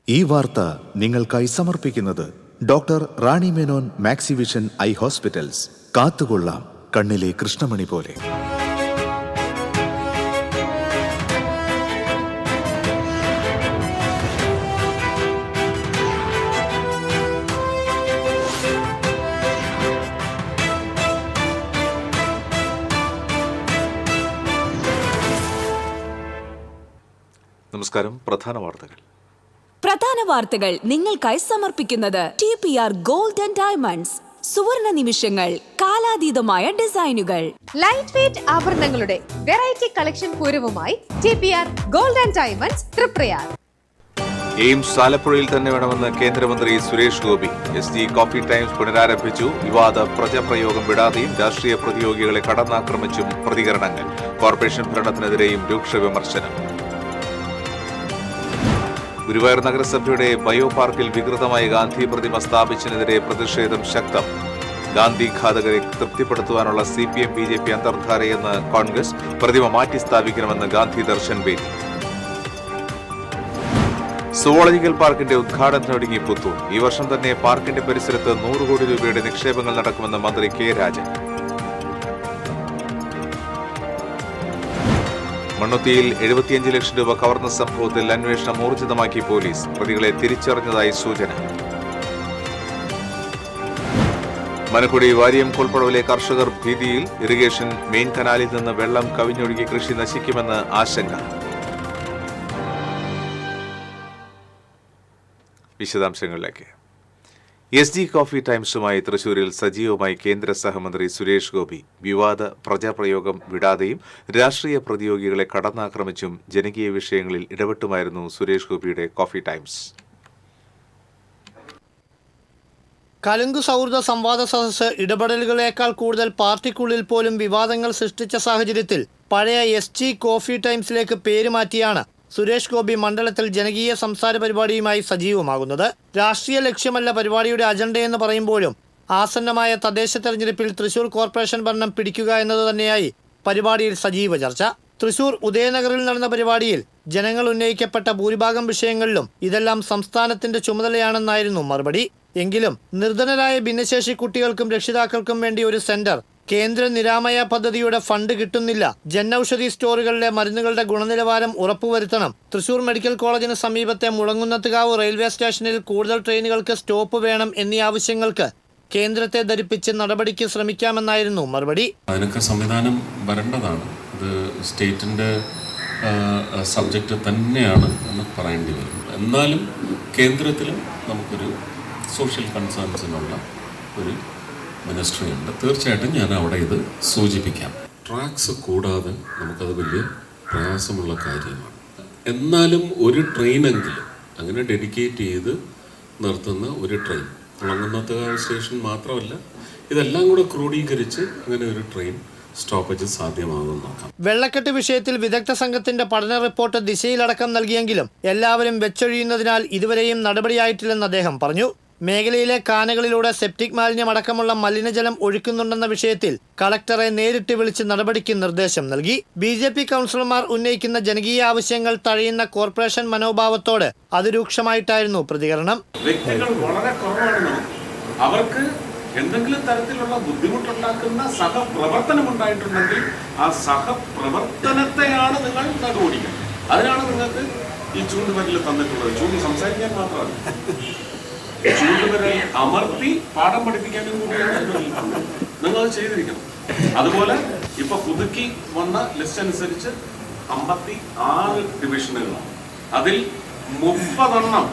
ഈ വാർത്ത നിങ്ങൾക്കായി സമർപ്പിക്കുന്നത് doctor Rani Menon Maxivision I hospitals. കാത്തുകൊള്ളാം കണ്ണിലെ കൃഷ്ണമണി പോലെ. നമസ്കാരം. പ്രധാന വാർത്തകൾ നിങ്ങൾക്കായി സമർപ്പിക്കുന്നത് TPR ഗോൾഡ് ആൻഡ് ഡയമണ്ട്സ്. സുവർണ നിമിഷങ്ങൾ, കാലാതീതമായ ഡിസൈനുകൾ. ലൈറ്റ് വെയ്റ്റ് ആഭരണങ്ങളുടെ വെറൈറ്റി കളക്ഷൻ പൂരവുമായി TPR gold and diamonds Triprayar. AIIMS ആലപ്പുഴയിൽ തന്നെ വേണമെന്ന് കേന്ദ്രമന്ത്രി Suresh Gopi. SG coffee times പുനരാരംഭിച്ചു. വിവാദ പ്രജാപ്രയോഗം വിടാതെയും രാഷ്ട്രീയ പ്രതിയോഗികളെ കടന്നാക്രമിച്ചും പ്രതികരണങ്ങൾ. കോർപ്പറേഷൻ ഭരണത്തിനെതിരെയും രൂക്ഷ വിമർശനം. ഗുരുവായൂർ നഗരസഭയുടെ ബയോ പാർക്കിൽ വികൃതമായി ഗാന്ധി പ്രതിമ സ്ഥാപിച്ചതിനെതിരെ പ്രതിഷേധം ശക്തം. ഗാന്ധി ഘാതകരെ തൃപ്തിപ്പെടുത്തുവാനുള്ള CPM BJP അന്തർധാരയെന്ന് കോൺഗ്രസ്. പ്രതിമ മാറ്റി സ്ഥാപിക്കണമെന്ന് ഗാന്ധി ദർശൻ വേദി. സുവോളജിക്കൽ പാർക്കിന്റെ ഉദ്ഘാടനത്തിനൊരുങ്ങി പുത്തൂർ. ഈ വർഷം തന്നെ പാർക്കിന്റെ പരിസരത്ത് 100 കോടി രൂപയുടെ നിക്ഷേപങ്ങൾ നടക്കുമെന്ന് മന്ത്രി K. രാജൻ. മണ്ണുത്തിയിൽ 75 ലക്ഷം രൂപ കവർന്ന സംഭവത്തിൽ അന്വേഷണം ഊർജിതമാക്കി പോലീസ്. പ്രതികളെ തിരിച്ചറിഞ്ഞതായി സൂചന. മനക്കുടി വാരിയം കൊൾപ്പടവിലെ കർഷകർ ഭീതിയിൽ. ഇറിഗേഷൻ മെയിൻ കനാലിൽ നിന്ന് വെള്ളം കവിഞ്ഞൊഴുകി കൃഷി നശിക്കുമെന്ന് ആശങ്ക. വിശദാംശങ്ങളിലേക്ക്. SG കോഫി ടൈംസുമായി തൃശൂരിൽ സജീവമായി കേന്ദ്ര സഹമന്ത്രി സുരേഷ് ഗോപി. വിവാദ പ്രജാപ്രയോഗം വിടാതെയും രാഷ്ട്രീയ പ്രതിയോഗികളെ കടന്നാക്രമിച്ചും ജനകീയ വിഷയങ്ങളിൽ ഇടപെട്ടുമായിരുന്നു സുരേഷ് ഗോപിയുടെ കോഫി ടൈംസ്. കലുങ്ക് സൗഹൃദ സംവാദ സദസ്സ് ഇടപെടലുകളേക്കാൾ കൂടുതൽ പാർട്ടിക്കുള്ളിൽ പോലും വിവാദങ്ങൾ സൃഷ്ടിച്ച സാഹചര്യത്തിൽ പഴയ SG കോഫി ടൈംസിലേക്ക് പേരുമാറ്റിയാണ് സുരേഷ് ഗോപി മണ്ഡലത്തിൽ ജനകീയ സംസാര പരിപാടിയുമായി സജീവമാകുന്നത്. രാഷ്ട്രീയ ലക്ഷ്യമല്ല പരിപാടിയുടെ അജണ്ടയെന്ന് പറയുമ്പോഴും ആസന്നമായ തദ്ദേശ തെരഞ്ഞെടുപ്പിൽ തൃശൂർ കോർപ്പറേഷൻ ഭരണം പിടിക്കുക എന്നത് തന്നെയായി പരിപാടിയിൽ സജീവ ചർച്ച. തൃശൂർ ഉദയനഗറിൽ നടന്ന പരിപാടിയിൽ ജനങ്ങൾ ഉന്നയിക്കപ്പെട്ട ഭൂരിഭാഗം വിഷയങ്ങളിലും ഇതെല്ലാം സംസ്ഥാനത്തിന്റെ ചുമതലയാണെന്നായിരുന്നു മറുപടി. എങ്കിലും നിർധനരായ ഭിന്നശേഷി കുട്ടികൾക്കും രക്ഷിതാക്കൾക്കും വേണ്ടി ഒരു സെന്റർ, കേന്ദ്ര നിരാമയ പദ്ധതിയുടെ ഫണ്ട് കിട്ടുന്നില്ല, ജനൌഷധി സ്റ്റോറുകളിലെ മരുന്നുകളുടെ ഗുണനിലവാരം ഉറപ്പുവരുത്തണം, തൃശൂർ മെഡിക്കൽ കോളേജിന് സമീപത്തെ മുളങ്ങുന്നത്തുകാവ് റെയിൽവേ സ്റ്റേഷനിൽ കൂടുതൽ ട്രെയിനുകൾക്ക് സ്റ്റോപ്പ് വേണം എന്നീ ആവശ്യങ്ങൾക്ക് കേന്ദ്രത്തെ ധരിപ്പിച്ച് നടപടിക്ക് ശ്രമിക്കാമെന്നായിരുന്നു മറുപടി. അതിനൊക്കെ സംവിധാനം വരേണ്ടതാണ്. ഇത് സ്റ്റേറ്റിൻ്റെ സബ്ജക്റ്റ് തന്നെയാണ് എന്ന് പറയേണ്ടി വരും. എന്നാലും കേന്ദ്രത്തിലും നമുക്കൊരു സോഷ്യൽ കൺസേൺസിനുള്ള ഒരു മിനിസ്ട്രി ഉണ്ട്. തീർച്ചയായിട്ടും ഞാൻ അവിടെ ഇത് സൂചിപ്പിക്കാം. ട്രാക്സ് കൂടാതെ നമുക്കത് വലിയ പ്രയാസമുള്ള കാര്യമാണ്. എന്നാലും ഒരു ട്രെയിനെങ്കിലും അങ്ങനെ ഡെഡിക്കേറ്റ് ചെയ്ത് നിർത്തുന്ന ഒരു ട്രെയിൻ, മുളങ്ങുന്നത്തുകാവ് സ്റ്റേഷൻ മാത്രമല്ല, ഇതെല്ലാം കൂടെ ക്രോഡീകരിച്ച് അങ്ങനെ ഒരു ട്രെയിൻ സ്റ്റോപ്പേജ് സാധ്യമാകും നോക്കാം. വെള്ളക്കെട്ട് വിഷയത്തിൽ വിദഗ്ധ സംഘത്തിന്റെ പഠന റിപ്പോർട്ട് ദിശയിലടക്കം നൽകിയെങ്കിലും എല്ലാവരും വെച്ചൊഴിയുന്നതിനാൽ ഇതുവരെയും നടപടിയായിട്ടില്ലെന്ന് അദ്ദേഹം പറഞ്ഞു. മേഖലയിലെ കാനകളിലൂടെ സെപ്റ്റിക് മാലിന്യം അടക്കമുള്ള മലിനജലം ഒഴുക്കുന്നുണ്ടെന്ന വിഷയത്തിൽ കളക്ടറെ നേരിട്ട് വിളിച്ച് നടപടിക്ക് നിർദ്ദേശം നൽകി. BJP കൗൺസിലർമാർ ഉന്നയിക്കുന്ന ജനകീയ ആവശ്യങ്ങൾ തഴയുന്ന കോർപ്പറേഷൻ മനോഭാവത്തോട് അതിരൂക്ഷമായിട്ടായിരുന്നു പ്രതികരണം. വ്യക്തികൾ വളരെ കുറവാണ്. അവർക്ക് എന്തെങ്കിലും തരത്തിലുള്ള ബുദ്ധിമുട്ടുണ്ടാക്കുന്ന സഹപ്രവർത്തനം ഉണ്ടായിട്ടുണ്ടെങ്കിൽ ആ സഹപ്രവർത്തനത്തെയാണ് നിങ്ങൾ നടുവോടിക്കുന്നത്. അതിനാണ് നിങ്ങൾക്ക് ഈ ചൂണ്ടുവരൽ തന്നിട്ടുള്ളത്. ചൂണ്ടി സംസാരിക്കാൻ മാത്രമല്ല, ചൂണ്ടുവരൽ അമർത്തി പാഠം പഠിപ്പിക്കാനും കൂടിയാണ് നിങ്ങൾ ചെയ്തിരിക്കണം. അതുപോലെ ഇപ്പൊ പുതുക്കി വന്ന ലിസ്റ്റ് അനുസരിച്ച് 56 ഡിവിഷനുകളാണ്. അതിൽ 30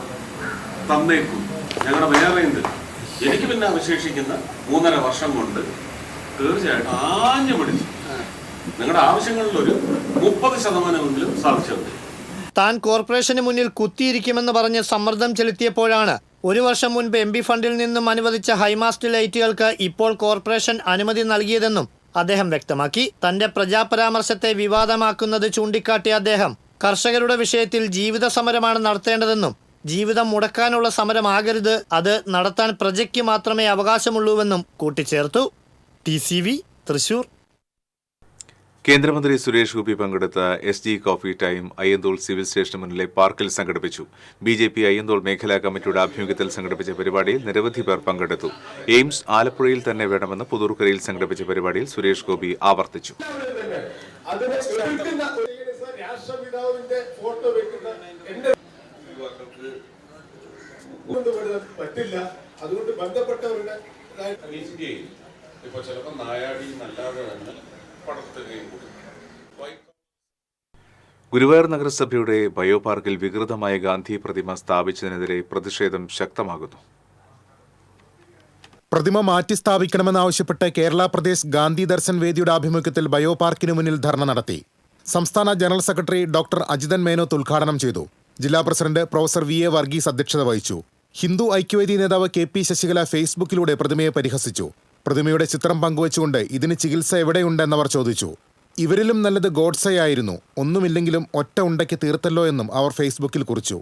തന്നേക്കും ഞങ്ങളുടെ വേറെ ഉണ്ട്. എനിക്ക് പിന്നെ അവശേഷിക്കുന്ന 3.5 വർഷം കൊണ്ട് തീർച്ചയായിട്ടും ആഞ്ഞു പിടിച്ച് നിങ്ങളുടെ ആവശ്യങ്ങളിലൊരു 30% സാധിച്ചത്. താൻ കോർപ്പറേഷന് മുന്നിൽ കുത്തിയിരിക്കുമെന്ന് പറഞ്ഞ് സമ്മർദ്ദം ചെലുത്തിയപ്പോഴാണ് 1 വർഷം മുൻപ് MP ഫണ്ടിൽ നിന്നും അനുവദിച്ച ഹൈമാസ്റ്റ് ലൈറ്റുകൾക്ക് ഇപ്പോൾ കോർപ്പറേഷൻ അനുമതി നൽകിയതെന്നും അദ്ദേഹം വ്യക്തമാക്കി. തന്റെ പ്രജാപരാമർശത്തെ വിവാദമാക്കുന്നത് ചൂണ്ടിക്കാട്ടിയ അദ്ദേഹം കർഷകരുടെ വിഷയത്തിൽ ജീവിത സമരമാണ് നടത്തേണ്ടതെന്നും ജീവിതം മുടക്കാനുള്ള സമരമാകരുത്, അത് നടത്താൻ പ്രജയ്ക്ക് മാത്രമേ അവകാശമുള്ളൂവെന്നും കൂട്ടിച്ചേർത്തു. TCV തൃശൂർ. കേന്ദ്രമന്ത്രി സുരേഷ് ഗോപി പങ്കെടുത്ത SG coffee time Ayyanthole civil സ്റ്റേഷന് മുന്നിലെ പാർക്കിൽ സംഘടിപ്പിച്ചു. BJP അയ്യന്തോൾ മേഖലാ കമ്മിറ്റിയുടെ ആഭിമുഖ്യത്തിൽ സംഘടിപ്പിച്ച പരിപാടിയിൽ നിരവധി പേർ പങ്കെടുത്തു. എയിംസ് ആലപ്പുഴയിൽ തന്നെ വേണമെന്ന് പുതൂർക്കരയിൽ സംഘടിപ്പിച്ച പരിപാടിയിൽ സുരേഷ് ഗോപി ആവർത്തിച്ചു. അതുകൊണ്ട് ബന്ധപ്പെട്ടവരുടെ ഇപ്പോൾ ചിലപ്പോൾ നായാടി നല്ലാതെ തന്നെ പടർത്തുകയും കൂടി. ഗുരുവായൂർ നഗരസഭയുടെ ബയോപാർക്കിൽ വികൃതമായ ഗാന്ധി പ്രതിമ സ്ഥാപിച്ചതിനെതിരെ പ്രതിഷേധം ശക്തമാകുന്നു. പ്രതിമ മാറ്റി സ്ഥാപിക്കണമെന്നാവശ്യപ്പെട്ട് കേരള പ്രദേശ് ഗാന്ധി ദർശൻ വേദിയുടെ ആഭിമുഖ്യത്തിൽ ബയോപാർക്കിന് മുന്നിൽ ധർണ നടത്തി. സംസ്ഥാന general secretary doctor Ajithan Menoth ഉദ്ഘാടനം ചെയ്തു. ജില്ലാ പ്രസിഡന്റ് പ്രൊഫസർ VA വർഗീസ് അധ്യക്ഷത വഹിച്ചു. ഹിന്ദു ഐക്യവേദി നേതാവ് KP ശശികല ഫേസ്ബുക്കിലൂടെ പ്രതിമയെ പരിഹസിച്ചു. പ്രതിമയുടെ ചിത്രം പങ്കുവച്ചുകൊണ്ട് ഇതിന് ചികിത്സ എവിടെയുണ്ടെന്നവർ ചോദിച്ചു. ഇവരിലും നല്ലത് ഗോഡ്സെയായിരുന്നു, ഒന്നുമില്ലെങ്കിലും ഒറ്റ ഉണ്ടയ്ക്ക് തീർത്തല്ലോ എന്നും അവർ ഫേസ്ബുക്കിൽ കുറിച്ചു.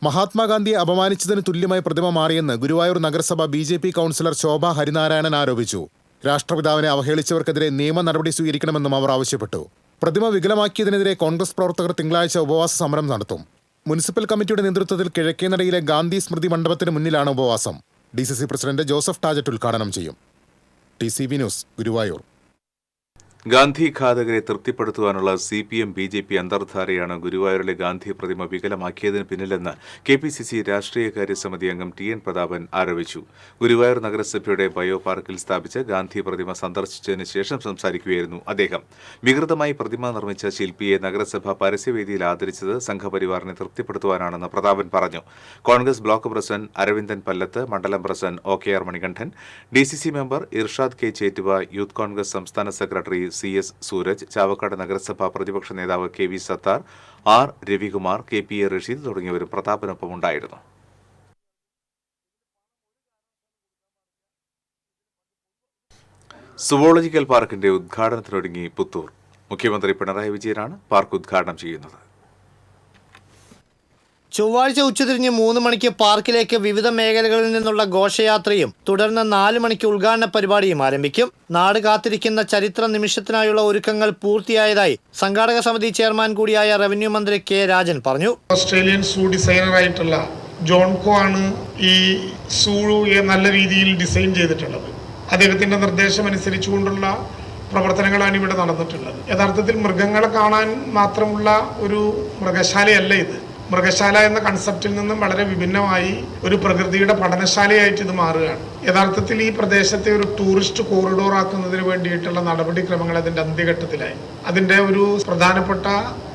മഹാത്മാഗാന്ധിയെ അപമാനിച്ചതിന് തുല്യമായി പ്രതിമ മാറിയെന്ന് ഗുരുവായൂർ നഗരസഭ BJP കൗൺസിലർ ശോഭ ഹരിനാരായണൻ ആരോപിച്ചു. രാഷ്ട്രപിതാവിനെ അവഹേളിച്ചവർക്കെതിരെ നിയമ നടപടി സ്വീകരിക്കണമെന്നും അവർ ആവശ്യപ്പെട്ടു. പ്രതിമ വികലമാക്കിയതിനെതിരെ കോൺഗ്രസ് പ്രവർത്തകർ തിങ്കളാഴ്ച ഉപവാസ സമരം നടത്തും. മുനിസിപ്പൽ കമ്മിറ്റിയുടെ നേതൃത്വത്തിൽ കിഴക്കേനടയിലെ ഗാന്ധി സ്മൃതി മണ്ഡപത്തിന് മുന്നിലാണ് ഉപവാസം. DCC പ്രസിഡന്റ് ജോസഫ് ടാജറ്റ് ഉദ്ഘാടനം ചെയ്യും. TCV news, Guruvayur. ഗാന്ധി ഘാതകരെ തൃപ്തിപ്പെടുത്തുവാനുള്ള CPM BJP അന്തർധാരയാണ് ഗുരുവായൂരിലെ ഗാന്ധി പ്രതിമ വികലമാക്കിയതിന് പിന്നിലെന്ന് KPCC രാഷ്ട്രീയകാര്യ സമിതി അംഗം TN പ്രതാപൻ ആരോപിച്ചു. ഗുരുവായൂർ നഗരസഭയുടെ ബയോപാർക്കിൽ സ്ഥാപിച്ച ഗാന്ധി പ്രതിമ സന്ദർശിച്ചതിന് ശേഷം സംസാരിക്കുകയായിരുന്നു അദ്ദേഹം. വികൃതമായി പ്രതിമ നിർമ്മിച്ച ശില്പിയെ നഗരസഭ പരസ്യവേദിയിൽ ആദരിച്ചത് സംഘപരിവാറിനെ തൃപ്തിപ്പെടുത്തുവാനാണെന്ന് പ്രതാപൻ പറഞ്ഞു. കോൺഗ്രസ് ബ്ലോക്ക് പ്രസിഡന്റ് അരവിന്ദൻ പല്ലത്ത്, മണ്ഡലം president OKR Manikandan, DCC member Irshad K Chettuva, youth Congress സംസ്ഥാന സെക്രട്ടറി CS സൂരജ്, ചാവക്കാട് നഗരസഭാ പ്രതിപക്ഷ നേതാവ് KV Sattar, R Ravikumar, KPA Rasheed തുടങ്ങിയവരും പ്രതാപനൊപ്പം ഉണ്ടായിരുന്നു. സുവോളജിക്കൽ പാർക്കിന്റെ ഉദ്ഘാടനത്തിനൊരുങ്ങി പുത്തൂർ. മുഖ്യമന്ത്രി പിണറായി വിജയനാണ് പാർക്ക് ഉദ്ഘാടനം ചെയ്യുന്നത്. ചൊവ്വാഴ്ച ഉച്ചതിരിഞ്ഞ് 3 മണിക്ക് പാർക്കിലേക്ക് വിവിധ മേഖലകളിൽ നിന്നുള്ള ഘോഷയാത്രയും തുടർന്ന് 4 മണിക്ക് ഉദ്ഘാടന പരിപാടിയും ആരംഭിക്കും. നാട് കാത്തിരിക്കുന്ന ചരിത്ര നിമിഷത്തിനായുള്ള ഒരുക്കങ്ങൾ പൂർത്തിയായതായി സംഘാടക സമിതി ചെയർമാൻ കൂടിയായ റവന്യൂ മന്ത്രി K രാജൻ പറഞ്ഞു. ഓസ്ട്രേലിയൻ സൂ ഡിസൈനറായിട്ടുള്ള ജോൺകോ ആണ് ഈ സൂയെ നല്ല രീതിയിൽ ഡിസൈൻ ചെയ്തിട്ടുള്ളത്. അദ്ദേഹത്തിന്റെ നിർദ്ദേശം അനുസരിച്ചുകൊണ്ടുള്ള പ്രവർത്തനങ്ങളാണ് ഇവിടെ നടന്നിട്ടുള്ളത്. യഥാർത്ഥത്തിൽ മൃഗങ്ങളെ കാണാൻ മാത്രമുള്ള ഒരു മൃഗശാലയല്ല ഇത്. മൃഗശാല എന്ന കൺസെപ്റ്റിൽ നിന്നും വളരെ വിഭിന്നമായി ഒരു പ്രകൃതിയുടെ പഠനശാലയായിട്ട് ഇത് മാറുകയാണ്. യഥാർത്ഥത്തിൽ ഈ പ്രദേശത്തെ ഒരു ടൂറിസ്റ്റ് കോറിഡോർ ആക്കുന്നതിന് വേണ്ടിയിട്ടുള്ള നടപടിക്രമങ്ങൾ അതിൻ്റെ അന്ത്യഘട്ടത്തിലായി. അതിൻ്റെ ഒരു പ്രധാനപ്പെട്ട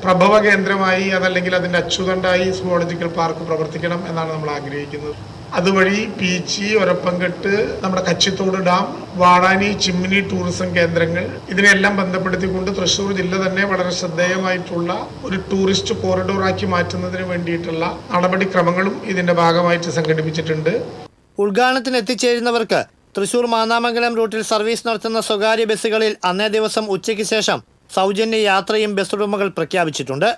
പ്രഭവ കേന്ദ്രമായി അതല്ലെങ്കിൽ അതിൻ്റെ അച്ചുതണ്ടായി സുവോളജിക്കൽ പാർക്ക് പ്രവർത്തിക്കണം എന്നാണ് നമ്മൾ ആഗ്രഹിക്കുന്നത്. അതുവഴി പീച്ചി, ഒരപ്പൻകെട്ട്, നമ്മുടെ കച്ചിത്തോട് ഡാം, വാടാനി, ചിമ്മിനി ടൂറിസം കേന്ദ്രങ്ങൾ ഇതിനെല്ലാം ബന്ധപ്പെടുത്തിക്കൊണ്ട് തൃശ്ശൂർ ജില്ല തന്നെ വളരെ ശ്രദ്ധേയമായിട്ടുള്ള ഒരു ടൂറിസ്റ്റ് കോറിഡോറാക്കി മാറ്റുന്നതിന് വേണ്ടിയിട്ടുള്ള നടപടിക്രമങ്ങളും ഇതിന്റെ ഭാഗമായിട്ട് സംഘടിപ്പിച്ചിട്ടുണ്ട്. ഉദ്ഘാടനത്തിന് എത്തിച്ചേരുന്നവർക്ക് തൃശൂർ മാന്നാമംഗലം റൂട്ടിൽ സർവീസ് നടത്തുന്ന സ്വകാര്യ ബസ്സുകളിൽ അന്നേ ദിവസം ഉച്ചയ്ക്ക് ശേഷം സൗജന്യ യാത്രയും ബസ് ഉടമകൾ പ്രഖ്യാപിച്ചിട്ടുണ്ട്.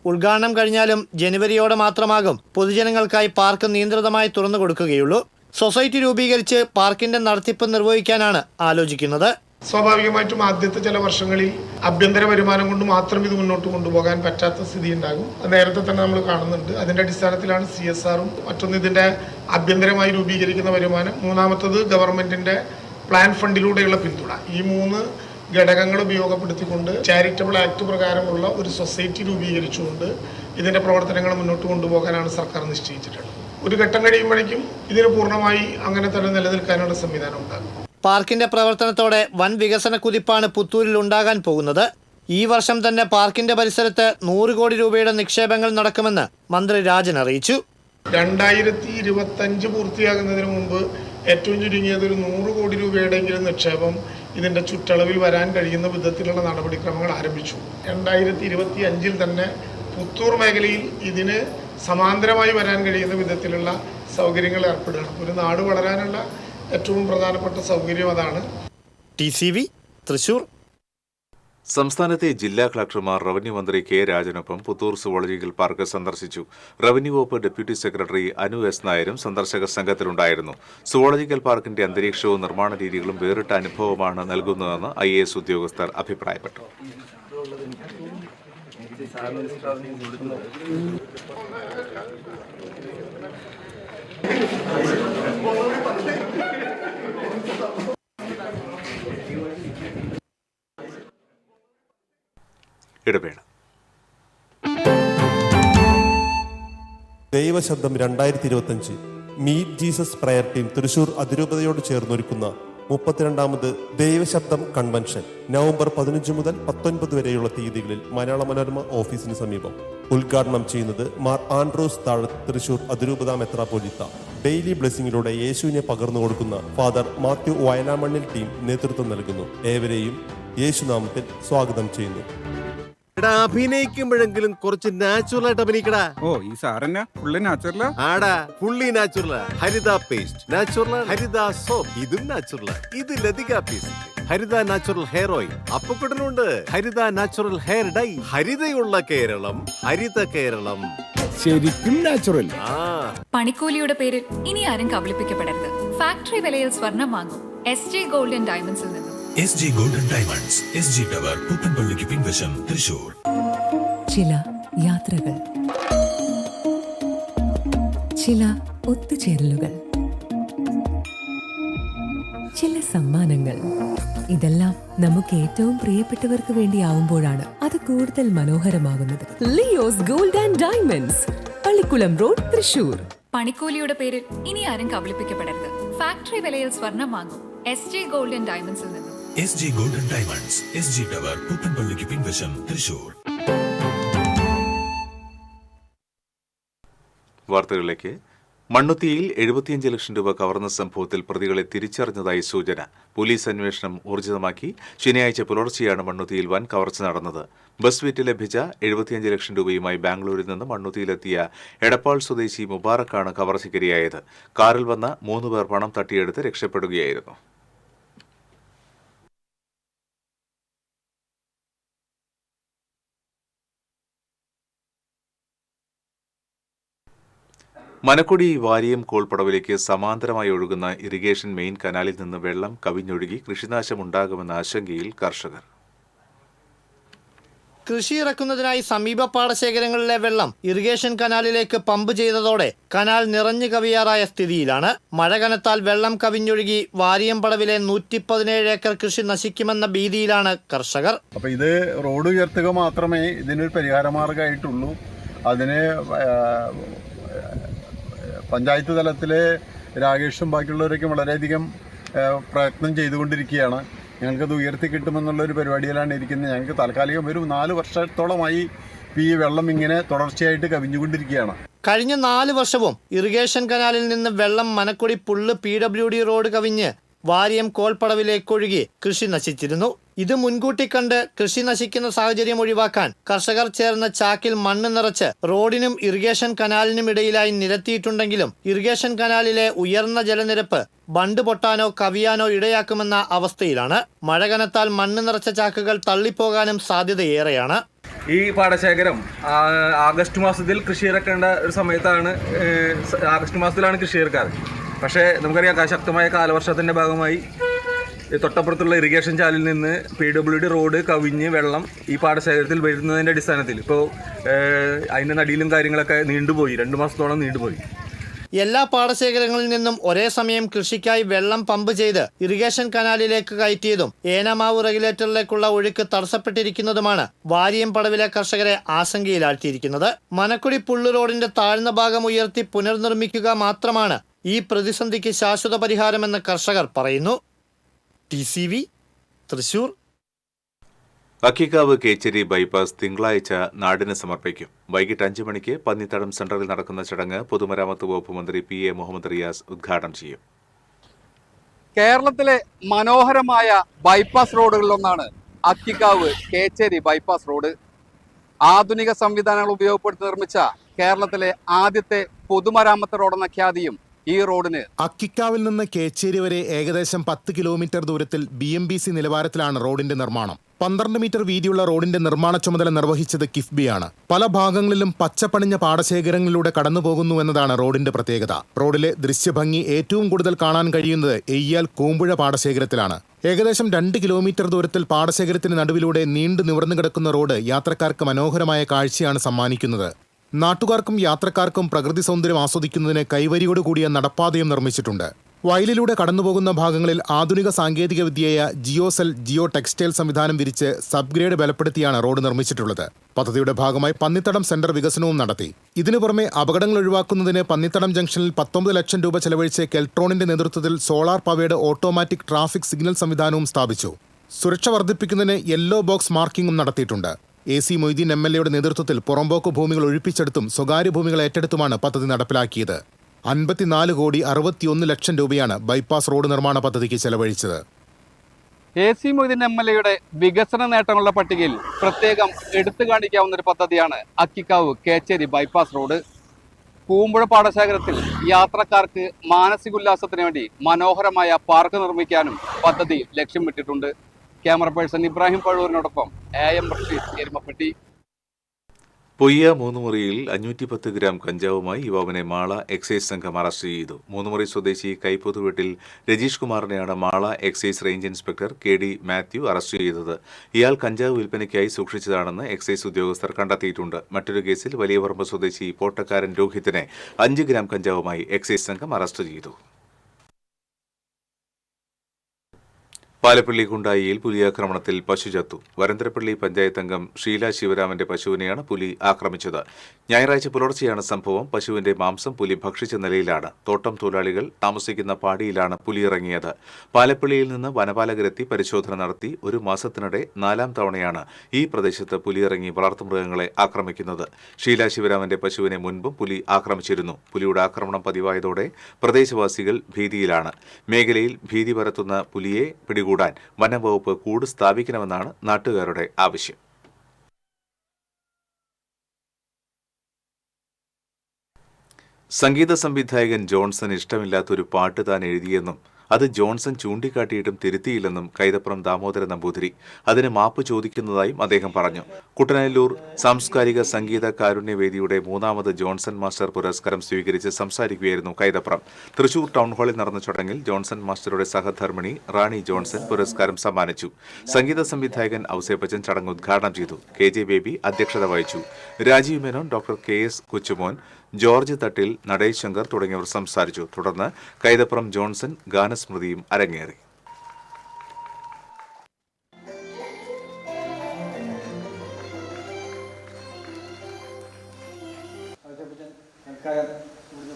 ഉദ്ഘാടനം കഴിഞ്ഞാലും ജനുവരിയോടെ മാത്രമാകും പൊതുജനങ്ങൾക്കായി പാർക്ക് നിയന്ത്രിതമായി തുറന്നു കൊടുക്കുകയുള്ളൂ. സൊസൈറ്റി രൂപീകരിച്ച് പാർക്കിന്റെ നടത്തിപ്പ് നിർവഹിക്കാനാണ് ആലോചിക്കുന്നത്. സ്വാഭാവികമായിട്ടും ആദ്യത്തെ ചില വർഷങ്ങളിൽ ആഭ്യന്തര വരുമാനം കൊണ്ട് മാത്രം ഇത് മുന്നോട്ട് കൊണ്ടുപോകാൻ പറ്റാത്ത സ്ഥിതി ഉണ്ടാകും. നേരത്തെ തന്നെ നമ്മൾ കാണുന്നുണ്ട്. അതിന്റെ അടിസ്ഥാനത്തിലാണ് CSRും മറ്റൊന്ന് ഇതിന്റെ ആഭ്യന്തരമായി രൂപീകരിക്കുന്ന വരുമാനം, മൂന്നാമത്തത് ഗവൺമെന്റിന്റെ പ്ലാൻ ഫണ്ടിലൂടെയുള്ള പിന്തുണ. ഈ 3 ഘടകങ്ങൾ ഉപയോഗപ്പെടുത്തിക്കൊണ്ട് ചാരിറ്റബിൾ ആക്ട് പ്രകാരമുള്ള ഒരു സൊസൈറ്റി രൂപീകരിച്ചുകൊണ്ട് ഇതിന്റെ പ്രവർത്തനങ്ങൾ മുന്നോട്ട് കൊണ്ടുപോകാനാണ് സർക്കാർ നിശ്ചയിച്ചിട്ടുള്ളത്. ഒരു ഘട്ടം കഴിയുമ്പോഴേക്കും ഇതിന് പൂർണ്ണമായി അങ്ങനെ തന്നെ നിലനിൽക്കാനുള്ള സംവിധാനം ഉണ്ടാകും. പാർക്കിന്റെ പ്രവർത്തനത്തോടെ വൻ വികസന കുതിപ്പാണ് പുത്തൂരിൽ ഉണ്ടാകാൻ പോകുന്നത്. ഈ വർഷം തന്നെ പാർക്കിന്റെ പരിസരത്ത് 100 കോടി രൂപയുടെ നിക്ഷേപങ്ങൾ നടക്കുമെന്ന് മന്ത്രി രാജൻ അറിയിച്ചു. 2025 പൂർത്തിയാകുന്നതിന് മുമ്പ് ഏറ്റവും ചുരുങ്ങിയത് ഒരു 100 കോടി രൂപയുടെയെങ്കിലും നിക്ഷേപം ഇതിൻ്റെ ചുറ്റളവിൽ വരാൻ കഴിയുന്ന വിധത്തിലുള്ള നടപടിക്രമങ്ങൾ ആരംഭിച്ചു. 2025 തന്നെ പുത്തൂർ മേഖലയിൽ ഇതിന് സമാന്തരമായി വരാൻ കഴിയുന്ന വിധത്തിലുള്ള സൗകര്യങ്ങൾ ഏർപ്പെടുകയാണ്. ഒരു നാട് വളരാനുള്ള ഏറ്റവും പ്രധാനപ്പെട്ട സൗകര്യം അതാണ്. TCV തൃശൂർ. സംസ്ഥാനത്തെ ജില്ലാ കളക്ടർമാർ റവന്യൂ മന്ത്രി K രാജനൊപ്പം പുത്തൂർ സുവോളജിക്കൽ പാർക്ക് സന്ദർശിച്ചു. റവന്യൂ വകുപ്പ് ഡെപ്യൂട്ടി സെക്രട്ടറി അനു S നായരും സന്ദർശക സംഘത്തിലുണ്ടായിരുന്നു. സുവോളജിക്കൽ പാർക്കിന്റെ അന്തരീക്ഷവും നിർമ്മാണ രീതികളും വേറിട്ട അനുഭവമാണ് നൽകുന്നതെന്ന് IAS ഉദ്യോഗസ്ഥർ അഭിപ്രായപ്പെട്ടു. ഇടവേള. ദൈവശബ്ദം 2025 meet Jesus prayer team Thrissur അതിരൂപതയോട് ചേർന്നൊരുക്കുന്ന 32ാമത് ദൈവശബ്ദം കൺവെൻഷൻ നവംബർ 15 മുതൽ 19 വരെയുള്ള തീയതികളിൽ മലയാള മനോരമ ഓഫീസിന് സമീപം. ഉദ്ഘാടനം ചെയ്യുന്നത് മാർ ആൻഡ്രോസ് താഴത്ത് തൃശൂർ അതിരൂപത മെത്രാപ്പോലീത്ത. ഡെയിലി ബ്ലെസ്സിങ്ങിലൂടെ യേശുവിനെ പകർന്നു കൊടുക്കുന്ന ഫാദർ മാത്യു വയനാമണ്ണിൽ ടീം നേതൃത്വം നൽകുന്നു. ഏവരെയും യേശുനാമത്തിൽ സ്വാഗതം ചെയ്യുന്നു. അഭിനയിക്കുമ്പോഴെങ്കിലും കുറച്ച് നാച്ചുറൽ ആയിട്ട് അഭിനയിക്കടാ. ഓ ഈ സാറന്നെ ഫുള്ളി നാച്ചുറലാ? ആടാ ഫുള്ളി നാച്ചുറലാ. ഹരിത പേസ്റ്റ് നാച്ചുറൽ, ഹരിത സോപ്പ് ഇതും നാച്ചുറൽ, ഇത് ലതിക പേസ്റ്റ്, ഹരിത നാച്ചുറൽ ഹെയർ ഓയിൽ അപ്പക്കുട്ടനുണ്ട്, ഹരിത natural hair dye. ഹരിതയുള്ള Keralam, Haritha Keralam, ശരിക്കും നാച്ചുറൽ. പണിക്കൂലിയുടെ പേരിൽ ഇനി ആരും കബളിപ്പിക്കപ്പെടരുത്. ഫാക്ടറി വിലയിൽ സ്വർണം വാങ്ങും SG ഗോൾഡ് ആൻഡ് ഡയമണ്ട്സിൽ നിന്നും. SG gold and diamonds, SG tower, പുത്തൻപള്ളിക്ക് പിൻവശം, തൃശൂർ. ചില യാത്രകൾ, ചില ഒത്തുചേരലുകൾ, ചില സമ്മാനങ്ങൾ, ഇതെല്ലാം നമുക്ക് ഏറ്റവും പ്രിയപ്പെട്ടവർക്ക് വേണ്ടിയാവുമ്പോഴാണ് അത് കൂടുതൽ മനോഹരമാകുന്നത്. Leo's gold and diamonds, Pallikkulam road, Thrissur. പണിക്കൂലിയുടെ പേരിൽ ഇനി ആരും കബളിപ്പിക്കപ്പെടരുത്. ഫാക്ടറി വിലയിൽ സ്വർണം വാങ്ങും SG ഗോൾഡ് ആൻഡ് ഡയമണ്ട്സിൽ നിന്നും. SG gold and diamonds, SG tower, പുത്തൻപള്ളിക്ക് പിൻവശം, തൃശൂർ. വാർത്തകളിലേക്ക്. മണ്ണുത്തിയിൽ 75 ലക്ഷം രൂപ കവർന്ന സംഭവത്തിൽ പ്രതികളെ തിരിച്ചറിഞ്ഞതായി സൂചന. പോലീസ് അന്വേഷണം ഊർജിതമാക്കി. ശനിയാഴ്ച പുലർച്ചെയാണ് മണ്ണുത്തിയിൽ വൻ കവർച്ച നടന്നത്. ബസ് വിറ്റ് ലഭിച്ച 75 ലക്ഷം രൂപയുമായി ബാംഗ്ലൂരിൽ നിന്ന് മണ്ണുത്തിയിലെത്തിയ എടപ്പാൾ സ്വദേശി മുബാറക്കാണ് കവർച്ചയ്ക്കിരയായത്. കാറിൽ വന്ന 3 പേർ പണം തട്ടിയെടുത്ത് രക്ഷപ്പെടുകയായിരുന്നു. മനക്കുടി വാരിയം കോൾപ്പടവിലേക്ക് സമാന്തരമായി ഒഴുകുന്ന ഇറിഗേഷൻ മെയിൻ കനാലിൽ നിന്ന് വെള്ളം കവിഞ്ഞൊഴുകി കൃഷിനാശമുണ്ടാകുമെന്ന ആശങ്കയിൽ കർഷകർ. കൃഷി ഇറക്കുന്നതിനായി സമീപ പാടശേഖരങ്ങളിലെ വെള്ളം ഇറിഗേഷൻ കനാലിലേക്ക് പമ്പ് ചെയ്തതോടെ കനാൽ നിറഞ്ഞു കവിയാറായ സ്ഥിതിയിലാണ്. മഴ കനത്താൽ വെള്ളം കവിഞ്ഞൊഴുകി വാരിയം പടവിലെ 117 ഏക്കർ കൃഷി നശിക്കുമെന്ന ഭീതിയിലാണ് കർഷകർ. അപ്പോൾ ഇത് റോഡ് ഉയർത്തുക മാത്രമേ ഇതിനൊരു പരിഹാരമാർഗമായിട്ടുള്ളൂ. അതിന് പഞ്ചായത്ത് തലത്തിലെ രാകേഷും ബാക്കിയുള്ളവരൊക്കെ വളരെയധികം പ്രയത്നം ചെയ്തുകൊണ്ടിരിക്കുകയാണ്. ഞങ്ങൾക്കത് ഉയർത്തി കിട്ടുമെന്നുള്ളൊരു പരിപാടിയിലാണ് ഇരിക്കുന്നത്. ഞങ്ങൾക്ക് താൽക്കാലികം ഒരു 4 വർഷത്തോളമായി ഈ വെള്ളം ഇങ്ങനെ തുടർച്ചയായിട്ട് കവിഞ്ഞുകൊണ്ടിരിക്കുകയാണ്. കഴിഞ്ഞ 4 വർഷവും ഇറിഗേഷൻ കനാലിൽ നിന്ന് വെള്ളം മനക്കുടി പുള്ള് PWD റോഡ് കവിഞ്ഞ് വാരിയം കോൾപ്പടവിലേക്കൊഴുകി കൃഷി നശിച്ചിരുന്നു. ഇത് മുൻകൂട്ടി കണ്ട് കൃഷി നശിക്കുന്ന സാഹചര്യം ഒഴിവാക്കാൻ കർഷകർ ചേർന്ന് ചാക്കിൽ മണ്ണ് നിറച്ച് റോഡിനും ഇറിഗേഷൻ കനാലിനും ഇടയിലായി നിരത്തിയിട്ടുണ്ടെങ്കിലും ഇറിഗേഷൻ കനാലിലെ ഉയർന്ന ജലനിരപ്പ് ബണ്ട് പൊട്ടാനോ കവിയാനോ ഇടയാക്കുമെന്ന അവസ്ഥയിലാണ്. മഴ കനത്താൽ മണ്ണ് നിറച്ച ചാക്കുകൾ തള്ളിപ്പോകാനും സാധ്യതയേറെയാണ്. ഈ പാടശേഖരം ആഗസ്റ്റ് മാസത്തിൽ കൃഷി ഇറക്കേണ്ട ഒരു സമയത്താണ്, ആഗസ്റ്റ് മാസത്തിലാണ് കൃഷി ഇറക്കാറ്. പക്ഷേ നമുക്കറിയാം ശക്തമായ കാലവർഷത്തിൻ്റെ ഭാഗമായി തൊട്ടപ്പുറത്തുള്ള ഇറിഗേഷൻ ചാലിൽ നിന്ന് PWD റോഡ് കവിഞ്ഞ് വെള്ളം ഈ പാടശേഖരത്തിൽ വരുന്നതിൻ്റെ അടിസ്ഥാനത്തിൽ ഇപ്പോൾ അതിൻ്റെ നടിയിലും കാര്യങ്ങളൊക്കെ നീണ്ടുപോയി, 2 മാസത്തോളം നീണ്ടുപോയി. എല്ലാ പാടശേഖരങ്ങളിൽ നിന്നും ഒരേ സമയം കൃഷിക്കായി വെള്ളം പമ്പ് ചെയ്ത് ഇറിഗേഷൻ കനാലിലേക്ക് കയറ്റിയതും ഏനമാവ് റെഗുലേറ്ററിലേക്കുള്ള ഒഴുക്ക് തടസ്സപ്പെട്ടിരിക്കുന്നതുമാണ് വാരിയം പടവിലെ കർഷകരെ ആശങ്കയിലാഴ്ത്തിയിരിക്കുന്നത്. മനക്കുടി പുള്ളു റോഡിന്റെ താഴ്ന്ന ഭാഗം ഉയർത്തി പുനർനിർമ്മിക്കുക മാത്രമാണ് ഈ പ്രതിസന്ധിക്ക് ശാശ്വത പരിഹാരമെന്ന് കർഷകർ പറയുന്നു. TCV തൃശൂർ. അക്കിക്കാവ് കേച്ചേരി ബൈപ്പാസ് തിങ്കളാഴ്ച നാടിന് സമർപ്പിക്കും. വൈകിട്ട് 5 മണിക്ക് പന്നിത്തടം സെന്ററിൽ നടക്കുന്ന ചടങ്ങ് പൊതുമരാമത്ത് വകുപ്പ് മന്ത്രി PA മുഹമ്മദ് റിയാസ് ഉദ്ഘാടനം ചെയ്യും. കേരളത്തിലെ മനോഹരമായ bypass റോഡുകളിലൊന്നാണ് Akkikkavu Kechery bypass road. ആധുനിക സംവിധാനങ്ങൾ ഉപയോഗപ്പെടുത്തി നിർമ്മിച്ച കേരളത്തിലെ ആദ്യത്തെ പൊതുമരാമത്ത് റോഡെന്ന ഖ്യാതിയും ഈ റോഡിന്. അക്കിക്കാവിൽ നിന്ന് കേച്ചേരി വരെ ഏകദേശം 10 കിലോമീറ്റർ ദൂരത്തിൽ BMBC നിലവാരത്തിലാണ് റോഡിന്റെ നിർമ്മാണം. 12 മീറ്റർ വീതിയുള്ള റോഡിന്റെ നിർമ്മാണ ചുമതല നിർവഹിച്ചത് കിഫ്ബിയാണ്. പല ഭാഗങ്ങളിലും പച്ചപ്പണിഞ്ഞ പാടശേഖരങ്ങളിലൂടെ കടന്നുപോകുന്നു എന്നതാണ് റോഡിന്റെ പ്രത്യേകത. റോഡിലെ ദൃശ്യഭംഗി ഏറ്റവും കൂടുതൽ കാണാൻ കഴിയുന്നത് എയ്യാൽ കൂമ്പുഴ പാടശേഖരത്തിലാണ്. ഏകദേശം 2 കിലോമീറ്റർ ദൂരത്തിൽ പാടശേഖരത്തിന് നടുവിലൂടെ നീണ്ടു നിവർന്നു കിടക്കുന്ന റോഡ് യാത്രക്കാർക്ക് മനോഹരമായ കാഴ്ചയാണ് സമ്മാനിക്കുന്നത്. നാട്ടുകാർക്കും യാത്രക്കാർക്കും പ്രകൃതി സൗന്ദര്യം ആസ്വദിക്കുന്നതിന് കൈവരിയോടുകൂടിയ നടപ്പാതയും നിർമ്മിച്ചിട്ടുണ്ട്. വയലിലൂടെ കടന്നുപോകുന്ന ഭാഗങ്ങളിൽ ആധുനിക സാങ്കേതിക വിദ്യയായ ജിയോസെൽ ജിയോ ടെക്സ്റ്റൈൽ സംവിധാനം വിരിച്ച് സബ്ഗ്രേഡ് ബലപ്പെടുത്തിയാണ് റോഡ് നിർമ്മിച്ചിട്ടുള്ളത്. പദ്ധതിയുടെ ഭാഗമായി പന്നിത്തടം സെന്റർ വികസനവും നടത്തി. ഇതിനു പുറമെ അപകടങ്ങൾ ഒഴിവാക്കുന്നതിന് പന്നിത്തടം ജംഗ്ഷനിൽ 19 ലക്ഷം രൂപ ചെലവഴിച്ച് കെൽട്രോണിന്റെ നേതൃത്വത്തിൽ solar powered automatic traffic signal സംവിധാനവും സ്ഥാപിച്ചു. സുരക്ഷ വർദ്ധിപ്പിക്കുന്നതിന് യെല്ലോ ബോക്സ് മാർക്കിംഗും നടത്തിയിട്ടുണ്ട്. AC മൊയ്തീൻ MLA നേതൃത്വത്തിൽ പുറമ്പോക്ക് ഭൂമികൾ ഒഴിപ്പിച്ചെടുത്തും സ്വകാര്യ ഭൂമികൾ ഏറ്റെടുത്തുമാണ് പദ്ധതി നടപ്പിലാക്കിയത്. 54,61 ലക്ഷം രൂപയാണ് ബൈപ്പാസ് റോഡ് നിർമ്മാണ പദ്ധതിക്ക് ചെലവഴിച്ചത്. AC മൊയ്തീൻ MLA വികസന നേട്ടങ്ങളുടെ പട്ടികയിൽ പ്രത്യേകം എടുത്തു കാണിക്കാവുന്ന ഒരു പദ്ധതിയാണ് അക്കിക്കാവ് കേച്ചേരി ബൈപ്പാസ് റോഡ്. കൂമ്പുഴ പാടശേഖരത്തിൽ യാത്രക്കാർക്ക് മാനസികോല്ലാസത്തിന് വേണ്ടി മനോഹരമായ പാർക്ക് നിർമ്മിക്കാനും പദ്ധതി ലക്ഷ്യമിട്ടിട്ടുണ്ട്. ക്യാമറ പേഴ്സൺ ഇബ്രാഹിം പഴൂരിനോടൊപ്പം AM റഷീദ്, എരുമപ്പെട്ടി. പൊയ്യ മൂന്നുമുറിയിൽ 510 ഗ്രാം കഞ്ചാവുമായി യുവാവിനെ മാള എക്സൈസ് സംഘം അറസ്റ്റ് ചെയ്തു. മൂന്നുമുറി സ്വദേശി കൈപ്പൊതുവീട്ടിൽ രജീഷ് കുമാറിനെയാണ് Mala excise range inspector KD Mathew arrest ചെയ്തത്. ഇയാൾ കഞ്ചാവ് വിൽപ്പനയ്ക്കായി സൂക്ഷിച്ചതാണെന്ന് എക്സൈസ് ഉദ്യോഗസ്ഥർ കണ്ടെത്തിയിട്ടുണ്ട്. മറ്റൊരു കേസിൽ വലിയപറമ്പ് സ്വദേശി പോട്ടക്കാരൻ രോഹിത്തിനെ 5 ഗ്രാം കഞ്ചാവുമായി എക്സൈസ് സംഘം അറസ്റ്റ് ചെയ്തു. പാലപ്പള്ളി കുണ്ടായിയിൽ പുലിയാക്രമണത്തിൽ പശു ചത്തു. വരന്തരപ്പള്ളി പഞ്ചായത്ത് അംഗം ഷീല ശിവരാമന്റെ പശുവിനെയാണ് പുലി ആക്രമിച്ചത്. ഞായറാഴ്ച പുലർച്ചെയാണ് സംഭവം. പശുവിന്റെ മാംസം പുലി ഭക്ഷിച്ച നിലയിലാണ്. തോട്ടം തൊഴിലാളികൾ താമസിക്കുന്ന പാടിയിലാണ് പുലി ഇറങ്ങിയത്. പാലപ്പള്ളിയിൽ നിന്ന് വനപാലകരെത്തി പരിശോധന നടത്തി. 1 മാസത്തിനിടെ 4ാം തവണയാണ് ഈ പ്രദേശത്ത് പുലി ഇറങ്ങി വളർത്തുമൃഗങ്ങളെ ആക്രമിക്കുന്നത്. ഷീല ശിവരാമന്റെ പശുവിനെ മുൻപും പുലി ആക്രമിച്ചിരുന്നു. പുലിയുടെ ആക്രമണം പതിവായതോടെ പ്രദേശവാസികൾ ഭീതിയിലാണ്. മേഖലയിൽ ഭീതി പരത്തുന്ന പുലിയെ പിടികൂടാൻ വനംവകുപ്പ് കൂട് സ്ഥാപിക്കണമെന്നാണ് നാട്ടുകാരുടെ ആവശ്യം. സംഗീത സംവിധായകൻ ജോൺസൺ ഇഷ്ടമില്ലാത്തൊരു പാട്ട് താൻ എഴുതിയെന്നും അത് ജോൺസൺ ചൂണ്ടിക്കാട്ടിയിട്ടും തിരുത്തിയില്ലെന്നും കൈതപ്രം ദാമോദരൻ നമ്പൂതിരി. അതിന് മാപ്പ് ചോദിക്കുന്നതായും അദ്ദേഹം പറഞ്ഞു. കുട്ടനാല്ലൂർ സാംസ്കാരിക സംഗീത കാരുണ്യവേദിയുടെ 3ാമത് ജോൺസൺ മാസ്റ്റർ പുരസ്കാരം സ്വീകരിച്ച് സംസാരിക്കുകയായിരുന്നു കൈതപ്രം. തൃശൂർ ടൗൺഹാളിൽ നടന്ന ചടങ്ങിൽ ജോൺസൺ മാസ്റ്ററുടെ സഹധർമ്മിണി റാണി ജോൺസൺ പുരസ്കാരം സമ്മാനിച്ചു. സംഗീത സംവിധായകൻ ഔസേപ്പച്ചൻ ചടങ്ങ് ഉദ്ഘാടനം ചെയ്തു. KJ ബേബി അധ്യക്ഷത വഹിച്ചു. രാജീവ് മേനോൻ, ഡോക്ടർ KS കൊച്ചുമോൻ, ജോർജ് തട്ടിൽ, നടേശ് ശങ്കർ തുടങ്ങിയവർ സംസാരിച്ചു. തുടർന്ന് കൈതപ്രം ജോൺസൺ ഗാനസ്മൃതിയും അരങ്ങേറി.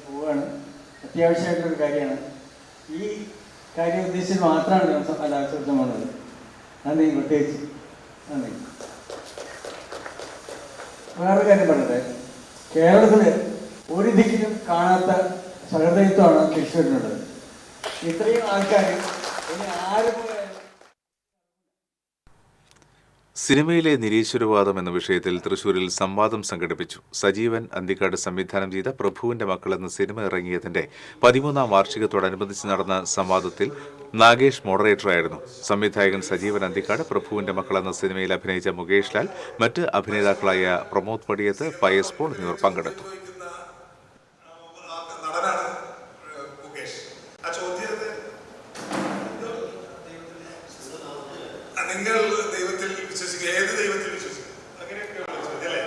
പോവുകയാണ്. അത്യാവശ്യമായിട്ടുള്ളൊരു കാര്യമാണ്. ഈ കാര്യം ഉദ്ദേശിച്ച് മാത്രമാണ് ആവശ്യം വന്നത്. നന്ദി. പ്രത്യേകിച്ച് നന്ദി. വേറൊരു കാര്യം പറയട്ടെ. കേരളത്തിൽ ഒരു ദിക്കിലും കാണാത്ത സഹൃദയത്വമാണ് തൃശ്ശൂരിനുള്ളത്. ഇത്രയും ആൾക്കാർ ഇനി ആരും സിനിമയിലെ നിരീശ്വരവാദം എന്ന വിഷയത്തിൽ തൃശൂരിൽ സംവാദം സംഘടിപ്പിച്ചു. സജീവൻ അന്തിക്കാട് സംവിധാനം ചെയ്ത പ്രഭുവിന്റെ മക്കൾ എന്ന സിനിമ ഇറങ്ങിയതിന്റെ 13ാം വാർഷികത്തോടനുബന്ധിച്ച് നടന്ന സംവാദത്തിൽ നാഗേഷ് മോഡറേറ്ററായിരുന്നു. സംവിധായകൻ സജീവൻ അന്തിക്കാട്, പ്രഭുവിന്റെ മക്കൾ എന്ന സിനിമയിൽ അഭിനയിച്ച മുകേഷ് ലാൽ, മറ്റ് അഭിനേതാക്കളായ പ്രമോദ് പടിയത്ത്, പയസ് പോൾ എന്നിവർ പങ്കെടുത്തു. നിങ്ങൾ ദൈവത്തിൽ വിശ്വസിക്കുക, ഏത് ദൈവത്തിൽ വിശ്വസിക്കും? അങ്ങനെയൊക്കെയുള്ള ചോദ്യം അല്ലേ?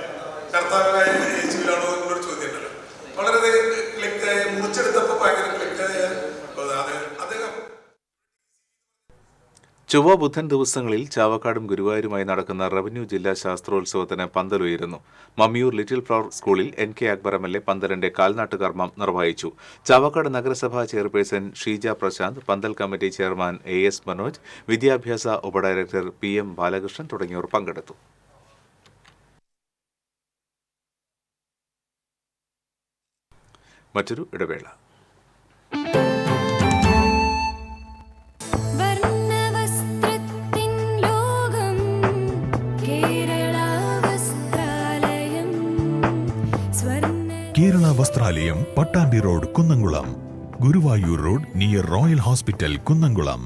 കർത്താവായ യേശുവിലാണോ എന്നൊരു ചോദ്യം ഉണ്ടല്ലോ. വളരെ ക്ലിക്ക് മുറിച്ചെടുത്തപ്പോൾ ഭയങ്കര ക്ലിക്ക്. അദ്ദേഹം ചൊവ്വ ബുധൻ ദിവസങ്ങളിൽ ചാവക്കാടും ഗുരുവായൂരുമായി നടക്കുന്ന റവന്യൂ ജില്ലാ ശാസ്ത്രോത്സവത്തിന് പന്തലുയരുന്നു. മമ്മിയൂർ ലിറ്റിൽ ഫ്ലവർ സ്കൂളിൽ NK അക്ബർ MLA പന്തലിന്റെ കാൽനാട്ട് കർമ്മം നിർവഹിച്ചു. ചാവക്കാട് നഗരസഭാ ചെയർപേഴ്സൺ ഷീജ പ്രശാന്ത്, പന്തൽ കമ്മിറ്റി ചെയർമാൻ AS മനോജ്, വിദ്യാഭ്യാസ ഉപഡയറക്ടർ PM ബാലകൃഷ്ണൻ തുടങ്ങിയവർ പങ്കെടുത്തു. മറ്റൊരു ഇടവേള. Kerala Vasthralayam, Pattambi road, Kunnamkulam. Guruvayur road near royal hospital, Kunnamkulam.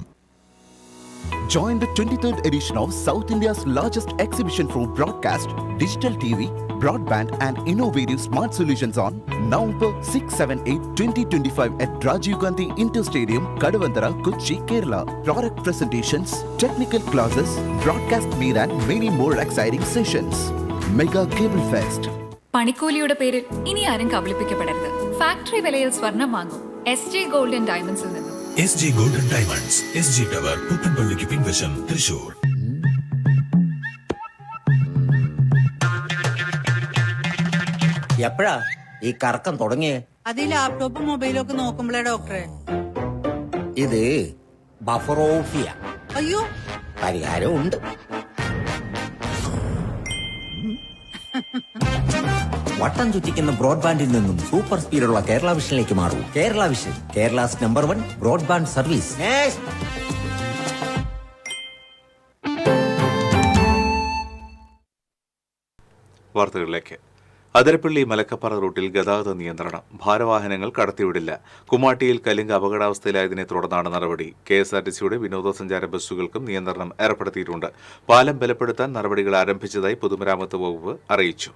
Join the 23rd edition of South India's largest exhibition for broadcast, digital TV, broadband and innovative smart solutions on November 6, 7, 8, 2025 at Rajiv Gandhi Inter Stadium, Kadavantara, Kochi, Kerala. Product presentations, technical classes, broadcast meet and many more exciting sessions. Mega Cable Fest. പണിക്കൂലിയുടെ പേരിൽ ഇനി ആരും കബളിപ്പിക്കപ്പെടരുത്. Factory വിലയിൽ സ്വർണം വാങ്ങും SJ gold and ഡയമണ്ട്സിൽ നിന്നും. SG Golden Diamonds, SG Tower, പുത്തൻപള്ളിക്ക് പിൻവശം, തൃശൂർ. എപ്പോഴാ ഈ കറക്കം തുടങ്ങിയേ? അത് ഈ ലാപ്ടോപ്പും മൊബൈലും ഒക്കെ നോക്കുമ്പോഴേ ഡോക്ടറെ. ഇത് ബഫറോഫിയ. അയ്യോ, പരിഹാരം ഉണ്ട്. വട്ടം ചുറ്റിക്കുന്ന ബ്രോഡ്ബാൻഡിൽ നിന്നും സൂപ്പർ സ്പീഡുള്ള കേരള വിഷനിലേക്ക് മാറൂ. Kerala vision, Kerala's number 1 broadband service. വാർത്തകളിലേക്ക്. അതിരപ്പള്ളി മലക്കപ്പാറ റൂട്ടിൽ ഗതാഗത നിയന്ത്രണം. ഭാരവാഹനങ്ങൾ കടത്തിവിടില്ല. കുമ്മാട്ടിയിൽ കലുങ്ക് അപകടാവസ്ഥയിലായതിനെ തുടർന്നാണ് നടപടി. KSRTCയുടെ വിനോദസഞ്ചാര ബസ്സുകൾക്കും നിയന്ത്രണം ഏർപ്പെടുത്തിയിട്ടുണ്ട്. പാലം ബലപ്പെടുത്താൻ നടപടികൾ ആരംഭിച്ചതായി പൊതുമരാമത്ത് വകുപ്പ് അറിയിച്ചു.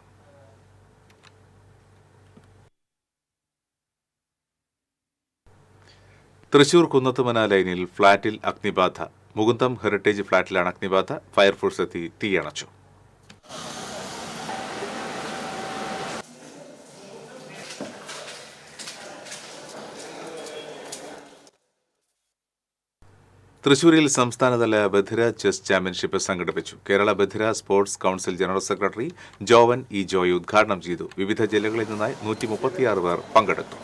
തൃശൂർ കുന്നത്തുമന ലൈനിൽ ഫ്ളാറ്റിൽ അഗ്നിബാധ. മുകുന്ദം ഹെറിറ്റേജ് ഫ്ളാറ്റിലാണ് അഗ്നിബാധ. ഫയർഫോഴ്സ് എത്തി തീയണച്ചു. തൃശൂരിൽ സംസ്ഥാനതല ബധിര ചെസ് ചാമ്പ്യൻഷിപ്പ് സംഘടിപ്പിച്ചു. കേരള ബധിര sports council general secretary Jovan E Joy ഉദ്ഘാടനം ചെയ്തു. വിവിധ ജില്ലകളിൽ നിന്നായി 136 പേർ പങ്കെടുത്തു.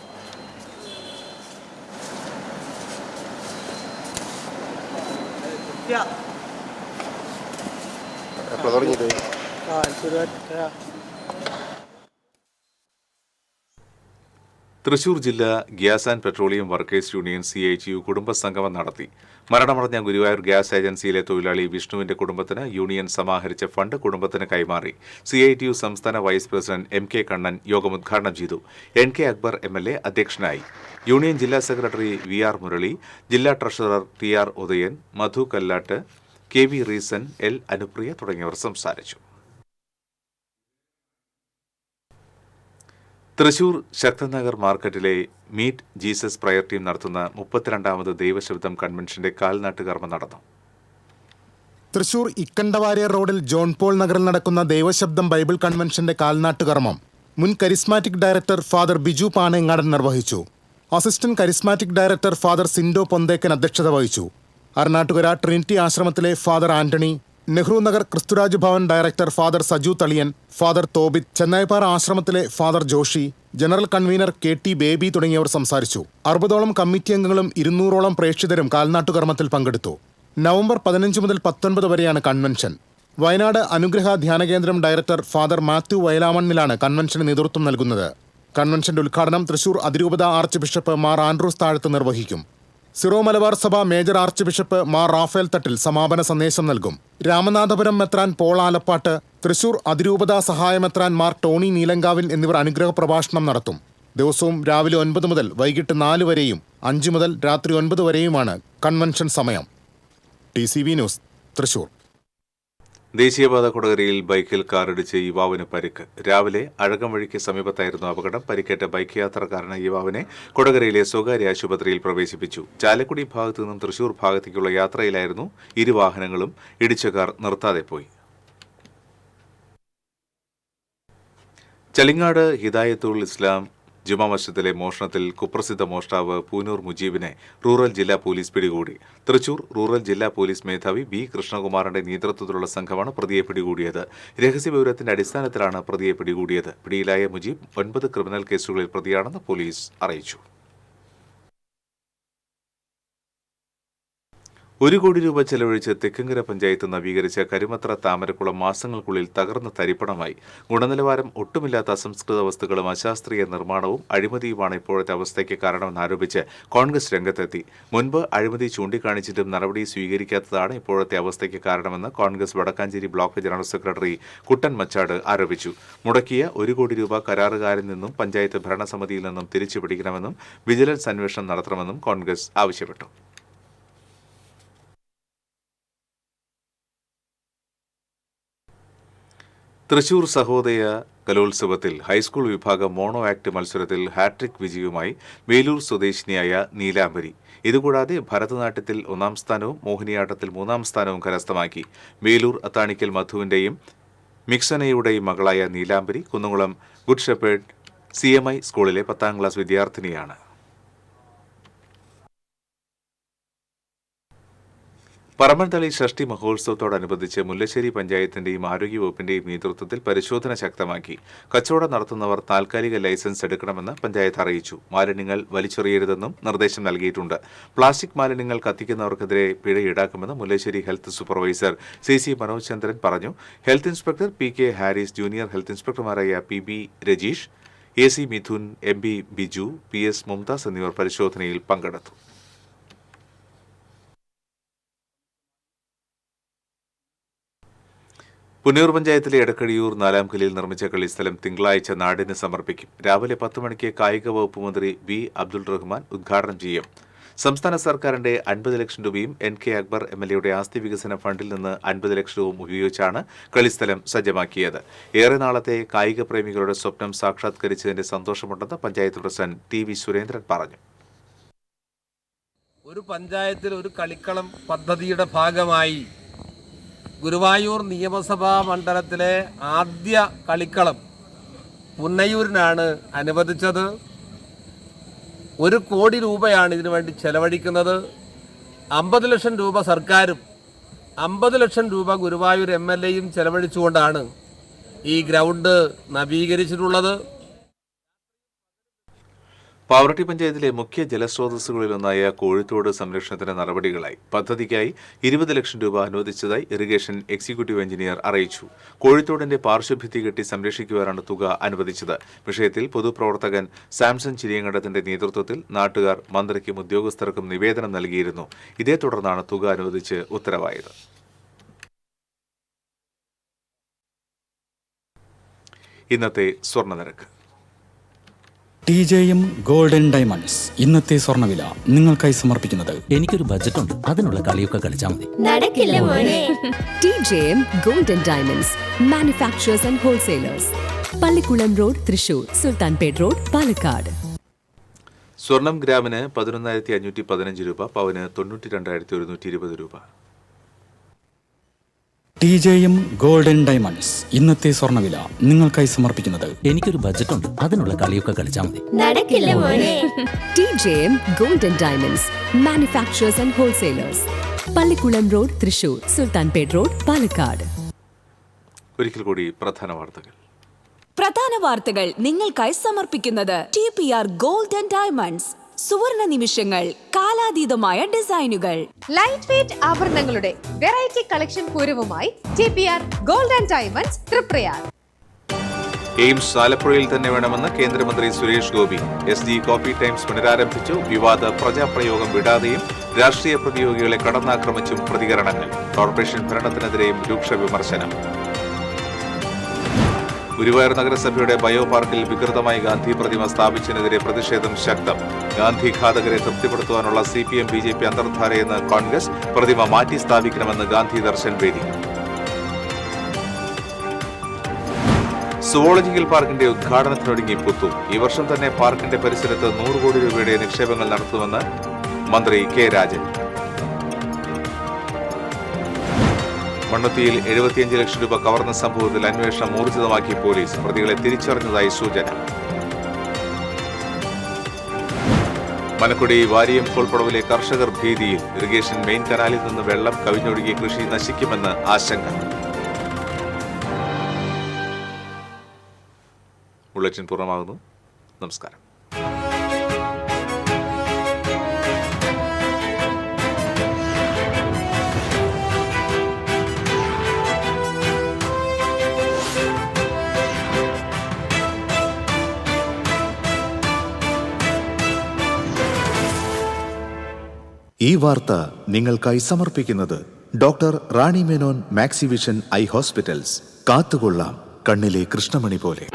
തൃശൂർ ജില്ലാ gas and petroleum workers union CITU കുടുംബസംഗമം നടത്തി. മരണമടഞ്ഞ ഗുരുവായൂർ ഗ്യാസ് ഏജൻസിയിലെ തൊഴിലാളി വിഷ്ണുവിന്റെ കുടുംബത്തിന് യൂണിയൻ സമാഹരിച്ച ഫണ്ട് കുടുംബത്തിന് കൈമാറി. CITU സംസ്ഥാന വൈസ് പ്രസിഡന്റ് MK കണ്ണൻ യോഗം ഉദ്ഘാടനം ചെയ്തു. NK അക്ബർ MLA അധ്യക്ഷനായി. യൂണിയൻ ജില്ലാ സെക്രട്ടറി VR മുരളി, ജില്ലാ ട്രഷറർ TR ഉദയൻ, മധു കല്ലാട്ട്, KV റീസൻ, L അനുപ്രിയ തുടങ്ങിയവർ സംസാരിച്ചു. തൃശൂർ ശക്തനഗർ മാർക്കറ്റിലെ മീറ്റ് ജീസസ് പ്രയർ ടീം നടത്തുന്ന 32ാമത് ദൈവശബ്ദം കൺവെൻഷന്റെ കാൽനാട്ട് കർമ്മം നടന്നു. തൃശൂർ ഇക്കണ്ടവാരിയർ റോഡിൽ ജോൺ പോൾ നഗറിൽ നടക്കുന്ന ദൈവശബ്ദം ബൈബിൾ കൺവെൻഷന്റെ കാൽനാട്ട് കർമ്മം മുൻ charismatic director father Biju Panengadan നിർവഹിച്ചു. Assistant charismatic director father Sindo Ponthekkan അധ്യക്ഷത വഹിച്ചു. അർണാട്ടുകര ട്രിനിറ്റി ആശ്രമത്തിലെ father Antony, Nehru Nagar Kristuraj Bhavan director father Saju Thaliyan, father Tobit, Chennaippara ആശ്രമത്തിലെ father Joshi, general convener KT Baby തുടങ്ങിയവർ സംസാരിച്ചു. 60ഓളം കമ്മിറ്റി അംഗങ്ങളും 200ഓളം പ്രേക്ഷിതരും കാൽനാട്ടുകർമ്മത്തിൽ പങ്കെടുത്തു. നവംബർ 15 മുതൽ 19 വരെയാണ് കൺവെൻഷൻ. വയനാട് അനുഗ്രഹ ധ്യാനകേന്ദ്രം ഡയറക്ടർ ഫാദർ മാത്യു വയലാമണ്ണിലാണ് കൺവെൻഷന് നേതൃത്വം നൽകുന്നത്. കൺവെൻഷന്റെ ഉദ്ഘാടനം തൃശൂർ അതിരൂപത ആർച്ച് ബിഷപ്പ് മാർ ആൻഡ്രൂസ് താഴത്ത് നിർവഹിക്കും. Syro Malabar Sabha major archbishop Mar Raphael Thattil സമാപന സന്ദേശം നൽകും. രാമനാഥപുരം മെത്രാൻ പോൾ ആലപ്പാട്ട്, തൃശൂർ അതിരൂപത സഹായമെത്രാൻ മാർ ടോണി നീലങ്കാവിൽ എന്നിവർ അനുഗ്രഹ പ്രഭാഷണം നടത്തും. ദിവസവും രാവിലെ 9 മുതൽ വൈകിട്ട് 4 വരെയും 5 മുതൽ രാത്രി 9 വരെയുമാണ് കൺവെൻഷൻ സമയം. TCV news, Thrissur. ദേശീയപാത കൊടകരയിൽ ബൈക്കിൽ കാറിടിച്ച് യുവാവിന് പരിക്ക്. രാവിലെ അഴകം വഴിക്ക് സമീപത്തായിരുന്നു അപകടം. പരിക്കേറ്റ ബൈക്ക് യാത്രക്കാരനായ യുവാവിനെ കൊടകരയിലെ സ്വകാര്യ ആശുപത്രിയിൽ പ്രവേശിപ്പിച്ചു. ചാലക്കുടി ഭാഗത്തു നിന്നും തൃശൂർ ഭാഗത്തേക്കുള്ള യാത്രയിലായിരുന്നു ഇരുവാഹനങ്ങളും. ഇടിച്ച കാർ നിർത്താതെ പോയി. ചളിങ്ങാട് ഹിദായത്തുൽ ഇസ്ലാം ജുമാ മസ്ജിദിലെ മോഷണത്തിൽ കുപ്രസിദ്ധ മോഷ്ടാവ് പൂനൂർ മുജീബിനെ റൂറൽ ജില്ലാ പോലീസ് പിടികൂടി. തൃശൂർ റൂറൽ ജില്ലാ പോലീസ് മേധാവി B കൃഷ്ണകുമാറിന്റെ നേതൃത്വത്തിലുള്ള സംഘമാണ് പ്രതിയെ പിടികൂടിയത്. രഹസ്യവിവരത്തിന്റെ അടിസ്ഥാനത്തിലാണ് പ്രതിയെ പിടികൂടിയത്. പിടിയിലായ മുജീബ് 9 ക്രിമിനൽ കേസുകളിൽ പ്രതിയാണെന്ന് പോലീസ് അറിയിച്ചു. 1 കോടി രൂപ ചെലവഴിച്ച് തെക്കങ്കര പഞ്ചായത്ത് നവീകരിച്ച കരുമത്ര താമരക്കുളം മാസങ്ങൾക്കുള്ളിൽ തകർന്ന തരിപ്പണമായി. ഗുണനിലവാരം ഒട്ടുമില്ലാത്ത അസംസ്കൃത വസ്തുക്കളും അശാസ്ത്രീയ നിർമ്മാണവും അഴിമതിയുമാണ് ഇപ്പോഴത്തെ അവസ്ഥയ്ക്ക് കാരണമെന്നാരോപിച്ച് കോൺഗ്രസ് രംഗത്തെത്തി. മുൻപ് അഴിമതി ചൂണ്ടിക്കാണിച്ചിട്ടും നടപടി സ്വീകരിക്കാത്തതാണ് ഇപ്പോഴത്തെ അവസ്ഥയ്ക്ക് കാരണമെന്ന് Congress Vadakkanchery block general secretary Kuttan Machad ആരോപിച്ചു. മുടക്കിയ 1 കോടി രൂപ കരാറുകാരിൽ നിന്നും പഞ്ചായത്ത് ഭരണസമിതിയിൽ നിന്നും തിരിച്ചുപിടിക്കണമെന്നും വിജിലൻസ് അന്വേഷണം നടത്തണമെന്നും കോൺഗ്രസ് ആവശ്യപ്പെട്ടു. തൃശൂർ സഹോദയ കലോത്സവത്തിൽ ഹൈസ്കൂൾ വിഭാഗം മോണോ ആക്ട് മത്സരത്തിൽ ഹാട്രിക് വിജയവുമായി വേലൂർ സ്വദേശിനിയായ നീലാംബരി. ഇതുകൂടാതെ ഭരതനാട്യത്തിൽ 1ാം സ്ഥാനവും മോഹിനിയാട്ടത്തിൽ 3ാം സ്ഥാനവും കരസ്ഥമാക്കി. വേലൂർ അത്താണിക്കൽ മധുവിന്റെയും മിക്സനയുടെയും മകളായ നീലാംബരി കുന്നംകുളം ഗുഡ് ഷെപ്പേർഡ് CMI സ്കൂളിലെ 10ാം ക്ലാസ് വിദ്യാർത്ഥിനിയാണ്. പറമ്പൻതളി ഷഷ്ടി മഹോത്സവത്തോടനുബന്ധിച്ച് മുല്ലശ്ശേരി പഞ്ചായത്തിന്റെയും ആരോഗ്യവകുപ്പിന്റെയും നേതൃത്വത്തിൽ പരിശോധന ശക്തമാക്കി. കച്ചവടം നടത്തുന്നവർ താൽക്കാലിക ലൈസൻസ് എടുക്കണമെന്ന് പഞ്ചായത്ത് അറിയിച്ചു. മാലിന്യങ്ങൾ വലിച്ചെറിയരുതെന്നും നിർദ്ദേശം നൽകിയിട്ടുണ്ട്. പ്ലാസ്റ്റിക് മാലിന്യങ്ങൾ കത്തിക്കുന്നവർക്കെതിരെ പിഴ ഈടാക്കുമെന്ന് Mullassery health supervisor CC Manoj Chandran പറഞ്ഞു. Health inspector PK Haris, junior health ഇൻസ്പെക്ടർമാരായ PB Rajeesh, AC Mithun, MB Biju, PS Mumtaz എന്നിവർ പരിശോധനയിൽ പങ്കെടുത്തു. പുന്നൂർ പഞ്ചായത്തിലെ എടക്കഴിയൂർ 4ാം കല്ലിൽ നിർമ്മിച്ച കളിസ്ഥലം തിങ്കളാഴ്ച നാടിന് സമർപ്പിക്കും. രാവിലെ 10 മണിക്ക് കായിക വകുപ്പ് മന്ത്രി V. അബ്ദുൾ റഹ്മാൻ ഉദ്ഘാടനം ചെയ്യും. സംസ്ഥാന സർക്കാരിന്റെ 50 ലക്ഷം രൂപയും NK അക്ബർ MLAയുടെ ആസ്തി വികസന ഫണ്ടിൽ നിന്ന് 50 ലക്ഷം രൂപ ഉപയോഗിച്ചാണ് കളിസ്ഥലം സജ്ജമാക്കിയത്. ഏറെ നാളത്തെ കായിക പ്രേമികളുടെ സ്വപ്നം സാക്ഷാത്കരിച്ചതിന്റെ സന്തോഷമുണ്ടെന്ന് പഞ്ചായത്ത് പ്രസിഡന്റ് TV സുരേന്ദ്രൻ പറഞ്ഞു. ഒരു പഞ്ചായത്തിൽ ഒരു കളിക്കളം പദ്ധതിയുടെ ഭാഗമായി ഗുരുവായൂർ നിയമസഭാ മണ്ഡലത്തിലെ ആദ്യ കളിക്കളം പുന്നയൂരിനാണ് അനുവദിച്ചത്. 1 കോടി രൂപയാണ് ഇതിനു വേണ്ടി ചെലവഴിക്കുന്നത്. 50 ലക്ഷം രൂപ സർക്കാരും 50 ലക്ഷം രൂപ ഗുരുവായൂർ MLAയും ചെലവഴിച്ചുകൊണ്ടാണ് ഈ ഗ്രൗണ്ട് നവീകരിച്ചിട്ടുള്ളത്. പാവറട്ടി പഞ്ചായത്തിലെ മുഖ്യ ജലസ്രോതസ്സുകളിലൊന്നായ കോഴിത്തോട് സംരക്ഷണത്തിന് നടപടികളായി. പദ്ധതിക്കായി 20 ലക്ഷം രൂപ അനുവദിച്ചതായി ഇറിഗേഷൻ എക്സിക്യൂട്ടീവ് എഞ്ചിനീയർ അറിയിച്ചു. കോഴിത്തോടിന്റെ പാർശ്വഭിത്തി കെട്ടി സംരക്ഷിക്കുവാനാണ് തുക അനുവദിച്ചത്. വിഷയത്തിൽ പൊതുപ്രവർത്തകൻ സാംസൺ ചിരിയങ്കണ്ടത്തിന്റെ നേതൃത്വത്തിൽ നാട്ടുകാർ മന്ത്രിക്കും ഉദ്യോഗസ്ഥർക്കും നിവേദനം നൽകിയിരുന്നു. ഇതേ തുടർന്നാണ് തുക അനുവദിച്ച് ഉത്തരവായത്. ഇന്നത്തെ സ്വർണ്ണനിരക്ക്. TJM ഗോൾഡൻ ഡയമണ്ട്സ് ഇന്നത്തെ സ്വർണ്ണവില നിങ്ങൾക്കായി സമർപ്പിക്കുന്നത്. എനിക്കൊരു ബജറ്റ് ഉണ്ട്, അതിനുള്ള കളിയൊക്കെ കളിച്ചാൽ മതി. നടക്കില്ല മോനെ. TJM golden diamonds manufacturers and wholesalers, Pallikulam road, Thrissur, Sultanpet road, Palakkad. സ്വർണം ഗ്രാമിന് 11,515 രൂപ, പവന് 92,120 രൂപ. TJM ഗോൾഡൻ ഡയമണ്ട്സ് ഇന്നത്തെ സ്വർണ്ണവില നിങ്ങൾക്കായി സമർപ്പിക്കുന്നത്. എനിക്കൊരു ബജറ്റ് ഉണ്ട്, അതിനുള്ള കളിയൊക്കെ കളിച്ചാൽ മതി. നടക്കില്ല മോനെ. TJM golden diamonds manufacturers and wholesalers, Pallikulam road, Thrissur, Sultanpet road, Palakkad. ഒരിക്കൽ കൂടി പ്രധാന വാർത്തകൾ. പ്രധാന വാർത്തകൾ നിങ്ങൾക്കായി സമർപ്പിക്കുന്നത് TPR ഗോൾഡൻ ഡയമണ്ട്സ്. സുവർണ നിമിഷങ്ങൾ, കാലാതീതമായ ഡിസൈനുകൾ. ലൈറ്റ് വെയ്റ്റ് ആഭരണങ്ങളുടെ വെറൈറ്റി കളക്ഷൻ പൂരവുമായി TPR golden diamonds Triprayar. AIIMS ആലപ്പുഴയിൽ തന്നെ വേണമെന്ന് കേന്ദ്രമന്ത്രി Suresh Gopi. SD coffee times പുനരാരംഭിച്ചു. വിവാദ പ്രജാപ്രയോഗം വിടാതെയും രാഷ്ട്രീയ പ്രതിയോഗികളെ കടന്നാക്രമിച്ചും പ്രതികരണങ്ങൾ. കോർപ്പറേഷൻ ഭരണത്തിനെതിരെയും രൂക്ഷ വിമർശനം. ഗുരുവായൂർ നഗരസഭയുടെ ബയോ പാർക്കിൽ വികൃതമായി ഗാന്ധി പ്രതിമ സ്ഥാപിച്ചതിനെതിരെ പ്രതിഷേധം ശക്തം. ഗാന്ധി ഘാതകരെ തൃപ്തിപ്പെടുത്തുവാനുള്ള CPM BJP അന്തർധാരയെന്ന് കോൺഗ്രസ്. പ്രതിമ മാറ്റി സ്ഥാപിക്കണമെന്ന് ഗാന്ധി ദർശൻ വേദി. സുവോളജിക്കൽ പാർക്കിന്റെ ഉദ്ഘാടനത്തിനൊരുങ്ങി പുത്തൂർ. ഈ വർഷം തന്നെ പാർക്കിന്റെ പരിസരത്ത് 100 കോടി രൂപയുടെ നിക്ഷേപങ്ങൾ നടത്തുമെന്ന് മന്ത്രി K. രാജൻ. മണ്ണുത്തിയിൽ 75 ലക്ഷം രൂപ കവർന്ന സംഭവത്തിൽ അന്വേഷണം ഊർജിതമാക്കി പോലീസ്. പ്രതികളെ തിരിച്ചറിഞ്ഞതായി സൂചന. മലക്കുടി വാരിയം കോൾപ്പടവിലെ കർഷകർ ഭീതിയിൽ. ഇറിഗേഷൻ മെയിൻ കനാലിൽ നിന്ന് വെള്ളം കവിഞ്ഞൊഴുകി കൃഷി നശിക്കുമെന്ന് ആശങ്ക. ബുള്ളറ്റിൻ പൂർണ്ണമാകുന്നു. നമസ്കാരം. ഈ വാർത്ത നിങ്ങൾക്കായി സമർപ്പിക്കുന്നത് doctor Rani Menon Maxivision I hospitals. കാത്തുകൊള്ളാം കണ്ണിലെ കൃഷ്ണമണി പോലെ.